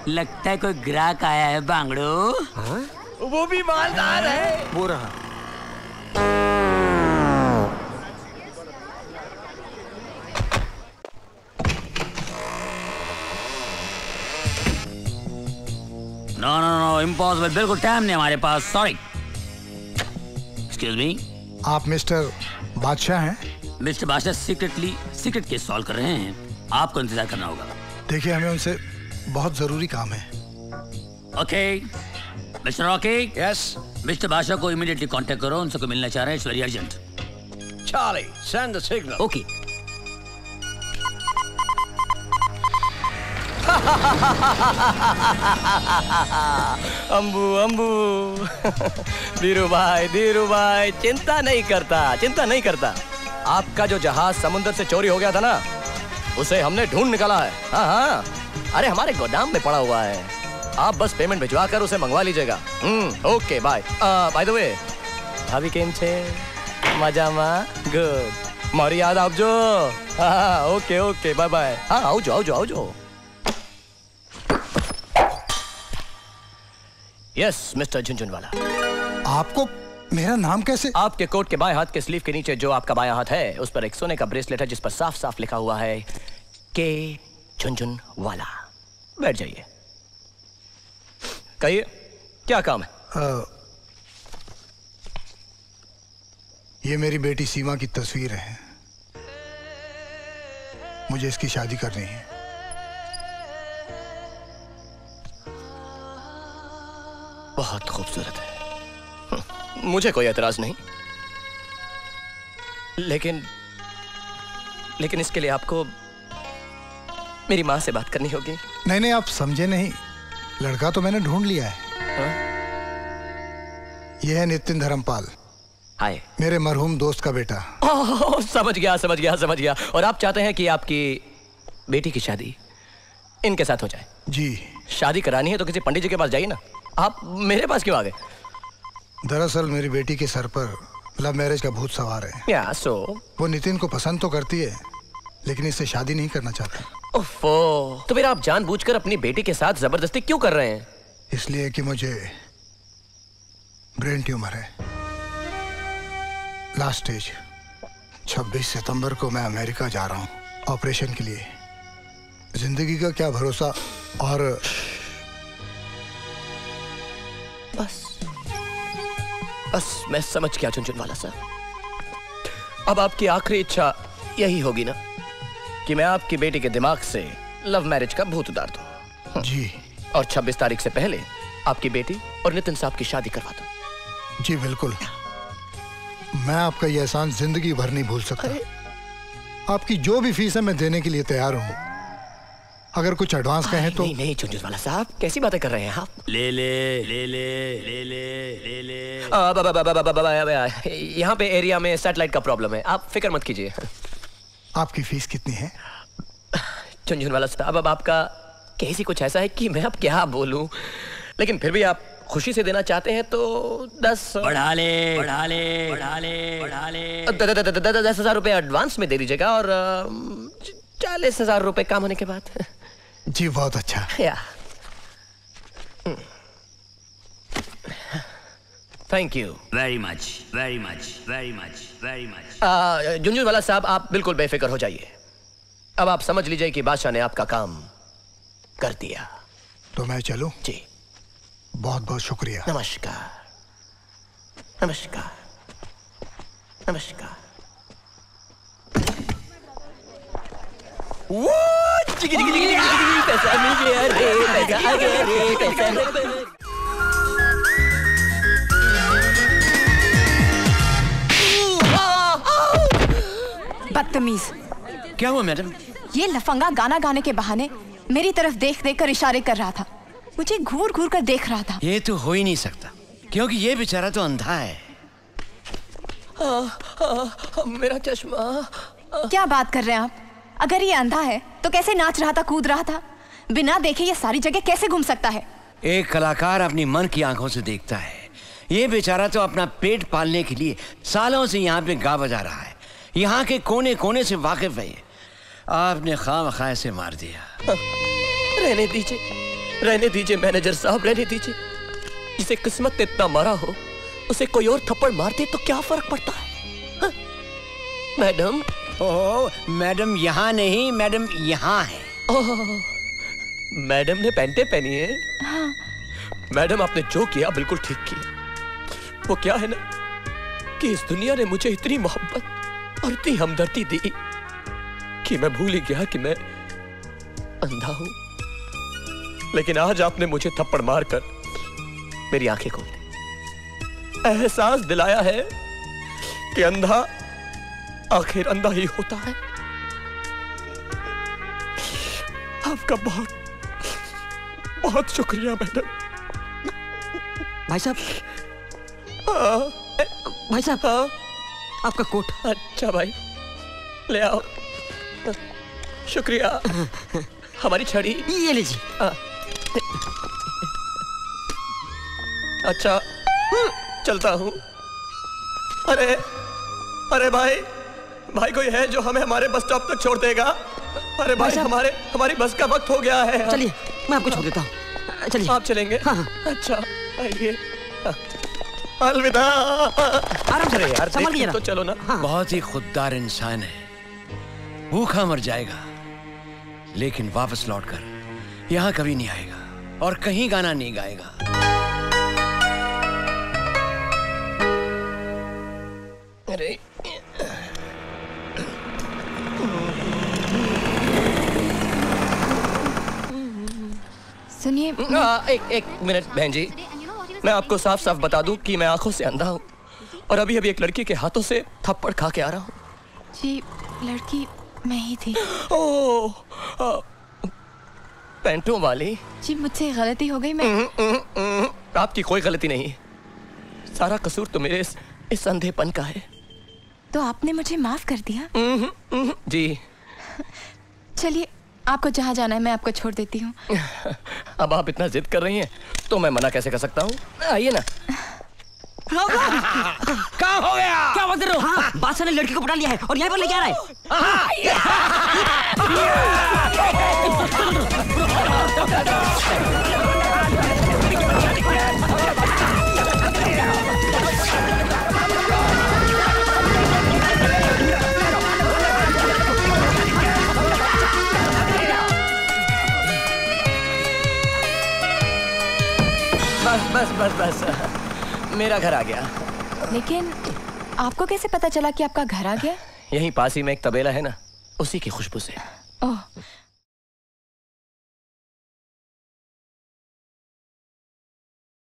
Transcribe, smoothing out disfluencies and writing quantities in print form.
लगता है कोई ग्राहक आया है बांगड़ो। वो भी मालदार है। वो रहा। नो नो नो इम्पॉसिबल, बिल्कुल टाइम नहीं हमारे पास, सॉरी। एक्सक्यूज मी, आप मिस्टर बादशाह हैं? मिस्टर बादशाह सीक्रेट केस सॉल्व कर रहे हैं, आपको इंतजार करना होगा। देखिए हमें उनसे बहुत जरूरी काम है। Okay mister Rocky. Yes. Mister बादशाह को इमीडिएटली कांटेक्ट करो, उनसे को मिलना चाह रहे हैं, it's very urgent. Charlie, send the signal. Okay. Ambu Ambu Dhiru भाई चिंता नहीं करता। आपका जो जहाज समुद्र से चोरी हो गया था ना, उसे हमने ढूंढ निकाला है। हाँ, अरे हमारे गोदाम में पड़ा हुआ है। आप बस पेमेंट भिजवा कर उसे मंगवा लीजिएगा। Okay bye. By the way, भाभी केम छे? मजामा? गुड। मारी याद आवजो। हाँ, ओके बाय बाय। हाँ, आवजो। Yes mister Jhunjhunwala. आपको मेरा नाम कैसे? आपके कोट के बाएं हाथ के स्लीव के नीचे जो आपका बायां हाथ है, उस पर एक सोने का ब्रेसलेट है जिस पर साफ साफ लिखा हुआ है के झुनझुनवाला। बैठ जाइए। कहिए क्या काम है? ये मेरी बेटी सीमा की तस्वीर है, मुझे इसकी शादी करनी है। बहुत खूबसूरत है, मुझे कोई एतराज नहीं, लेकिन इसके लिए आपको मेरी माँ से बात करनी होगी। नहीं, आप समझे नहीं, लड़का तो मैंने ढूंढ लिया है। यह है नितिन धर्मपाल। हाय। मेरे मरहूम दोस्त का बेटा। समझ गया। और आप चाहते हैं कि आपकी बेटी की शादी इनके साथ हो जाए? जी। शादी करानी है तो किसी पंडित जी के पास जाइए ना, आप मेरे पास क्यों आ गए? दरअसल मेरी बेटी के सर पर लव मैरिज का भूत सवार है। वो नितिन को पसंद तो करती है, लेकिन इससे शादी नहीं करना चाहती। ओफो, तो फिर आप जानबूझकर अपनी बेटी के साथ जबरदस्ती क्यों कर रहे हैं? इसलिए कि मुझे ब्रेन ट्यूमर है, लास्ट स्टेज। 26 सितंबर को मैं अमेरिका जा रहा हूँ ऑपरेशन के लिए। जिंदगी का क्या भरोसा। और बस मैं समझ गया झुनझुनवाला साहब। अब आपकी आखिरी इच्छा यही होगी ना कि मैं आपकी बेटी के दिमाग से लव मैरिज का भूत उतार दूं? जी। और 26 तारीख से पहले आपकी बेटी और नितिन साहब की शादी करवा दूं? जी बिल्कुल। मैं आपका यह एहसान जिंदगी भर नहीं भूल सकता। आपकी जो भी फीस है मैं देने के लिए तैयार हूँ। अगर कुछ एडवांस कहें तो। नहीं झुनझुनवाला साहब, कैसी बातें कर रहे हैं आप? ले यहाँ पे एरिया में सैटेलाइट का प्रॉब्लम है, आप फिक्र मत कीजिए। आपकी फीस कितनी है? झुनझुनवाला साहब, अब आपका कैसी कुछ ऐसा है कि मैं अब क्या बोलूं, लेकिन फिर भी आप खुशी से देना चाहते हैं तो 10,000 रुपए एडवांस में दे दीजिएगा और 40,000 रुपए काम होने के बाद। जी बहुत अच्छा। Thank you very much. Jhunjhunwala साहब, आप बिल्कुल बेफिक्र हो जाइए। अब आप समझ लीजिए कि बादशाह ने आपका काम कर दिया। तो मैं चलूं? जी। बहुत बहुत शुक्रिया। नमस्कार। पैसा मिल गया रे, पैसा आ गया रे, पैसा। बदतमीज। क्या हुआ मैडम? ये लफंगा गाना गाने के बहाने मेरी तरफ देख देख कर इशारे कर रहा था, मुझे घूर घूर कर देख रहा था। ये तो हो ही नहीं सकता, क्योंकि ये बेचारा तो अंधा है। मेरा चश्मा। क्या बात कर रहे हैं आप? अगर ये अंधा है तो कैसे नाच रहा था, कूद रहा था? बिना देखे ये सारी जगह कैसे घूम सकता है? एक कलाकार अपनी मन की आंखों से देखता है। ये बेचारा तो अपना पेट पालने के लिए सालों से यहाँ पे गा बजा रहा है, यहाँ के कोने कोने से वाकिफ है। आपने खामखा से मार दिया। रहने दीजिए, रहने दीजिए मैनेजर साहब, रहने दीजिए। जिसे किस्मत ने इतना मारा हो उसे कोई और थप्पड़ मार दे तो क्या फर्क पड़ता है? हाँ? मैडम। ओह मैडम यहाँ नहीं, मैडम यहाँ है। मैडम ने पैंटे पहनी है। हाँ। मैडम आपने जो किया बिल्कुल ठीक किया। वो क्या है ना कि इस दुनिया ने मुझे इतनी मोहब्बत और इतनी हमदर्दी दी कि मैं भूल ही गया कि मैं अंधा हूं। लेकिन आज आपने मुझे थप्पड़ मारकर मेरी आंखें खोल दी, एहसास दिलाया है कि अंधा आखिर अंधा ही होता है। आपका बहुत बहुत शुक्रिया मैडम। भाई साहब, भाई साहब, आपका कोट। अच्छा भाई, ले आओ। शुक्रिया। हमारी छड़ी ये लीजिए। अच्छा, चलता हूँ। अरे अरे भाई, भाई कोई है जो हमें हमारे बस स्टॉप तक छोड़ देगा? अरे भाई हमारी बस का वक्त हो गया है। चलिए मैं आपको छोड़ देता हूँ। चलिए। आप चलेंगे? हाँ। अच्छा आइए। अलविदा। आराम से यार, संभाल लीजिए ना। तो चलो ना। हाँ। बहुत ही खुददार इंसान है, भूखा मर जाएगा लेकिन वापस लौटकर यहाँ कभी नहीं आएगा और कहीं गाना नहीं गाएगा। अरे सुनिए। एक मिनट बहन जी, मैं आपको साफ साफ बता दूं कि मैं आंखों से अंधा हूं और अभी अभी एक लड़की के हाथों से थप्पड़ खा के आ रहा हूं। जी लड़की मैं ही थी। ओह, पैंटों वाली। जी मुझसे गलती हो गई। मैं आपकी कोई गलती नहीं, सारा कसूर तो मेरे इस अंधेपन का है। तो आपने मुझे माफ कर दिया? जी। चलिए आपको जहाँ जाना है मैं आपको छोड़ देती हूँ। अब आप इतना जिद कर रही हैं तो मैं मना कैसे कर सकता हूँ? आइए ना। क्या हो गया? क्या बात कर रहे हो? हाँ, बादशाह ने लड़की को पटा लिया है और यहाँ पर लेके आ रहा बस बस बस बस, मेरा घर आ गया। लेकिन आपको कैसे पता चला कि आपका घर आ गया? यहीं पास ही में एक तबेला है ना, उसी की खुशबू से। ओह